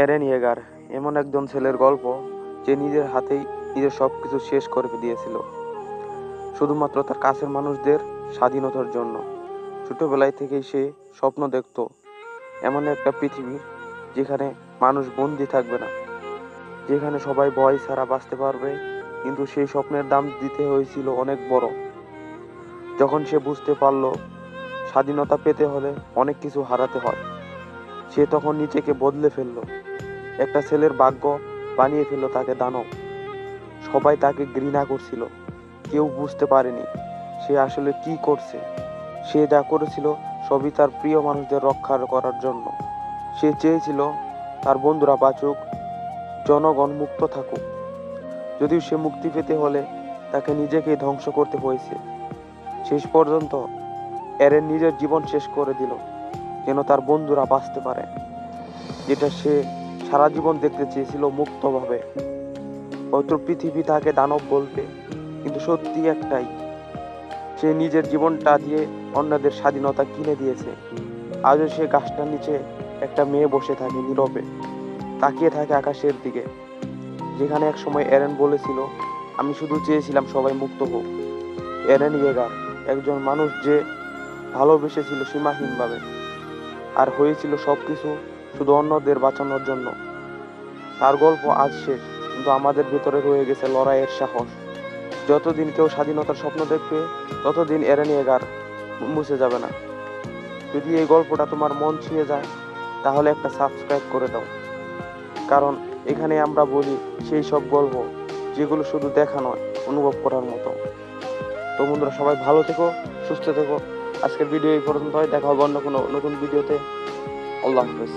এরেন ইয়েগার এমন একজন ছেলের গল্প যে নিজের হাতেই নিজের সবকিছু শেষ করে দিয়েছিল শুধুমাত্র তার কাছের মানুষদের স্বাধীনতার জন্য। ছোটবেলায় থেকেই সে স্বপ্ন দেখত এমন একটা পৃথিবী যেখানে মানুষ বন্দি থাকবে না, যেখানে সবাই ভয় ছাড়া বাঁচতে পারবে। কিন্তু সেই স্বপ্নের দাম দিতে হয়েছিল অনেক বড়। যখন সে বুঝতে পারল স্বাধীনতা পেতে হলে অনেক কিছু হারাতে হয়, সে তখন নিজেকে বদলে ফেলল। একটা ছেলের ভাগ্য বানিয়ে ফেলল তাকে দানব। সবাই তাকে ঘৃণা করছিল, কেউ বুঝতে পারেনি সে আসলে কি করছে। সে যা করেছিল সবই তার প্রিয় মানুষদের রক্ষা করার জন্য। সে চেয়েছিল তার বন্ধুরা বাঁচুক, জনগণ মুক্ত থাকুক। যদিও সে মুক্তি পেতে হলে তাকে নিজেকেই ধ্বংস করতে হয়েছে। শেষ পর্যন্ত এরেন নিজের জীবন শেষ করে দিল যেন তার বন্ধুরা বাঁচতে পারে, যেটা সে সারা জীবন দেখতে চেয়েছিল মুক্তভাবে। হয়তো পৃথিবী তাকে দানব বলবে, কিন্তু সত্যি একটাই, সে নিজের জীবনটা দিয়ে অন্যদের স্বাধীনতা কিনে দিয়েছে। আজও সে গাছটার নিচে একটা মেয়ে বসে থাকে নীরবে, তাকিয়ে থাকে আকাশের দিকে, যেখানে এক সময় এরেন বলেছিল, আমি শুধু চেয়েছিলাম সবাই মুক্ত হোক। এরেন ইয়েগার একজন মানুষ যে ভালোবেসেছিল সীমাহীনভাবে, আর হয়েছিল সবকিছু শুধু অন্যদের বাঁচানোর জন্য। তার গল্প আজ শেষ, কিন্তু আমাদের ভেতরে রয়ে গেছে লড়াইয়ের সাহস। যতদিন কেউ স্বাধীনতার স্বপ্ন দেখবে, ততদিন এরেন ইয়েগার মুছে যাবে না। যদি এই গল্পটা তোমার মন ছুঁয়ে যায়, তাহলে একটা সাবস্ক্রাইব করে দাও, কারণ এখানে আমরা বলি সেই সব গল্প যেগুলো শুধু দেখা নয়, অনুভব করার মতো। তো বন্ধুরা, সবাই ভালো থেকো, সুস্থ থেকো। আজকের ভিডিও এই পর্যন্ত, দেখা হবে অন্য কোনো নতুন ভিডিওতে। আল্লাহ হাফেজ।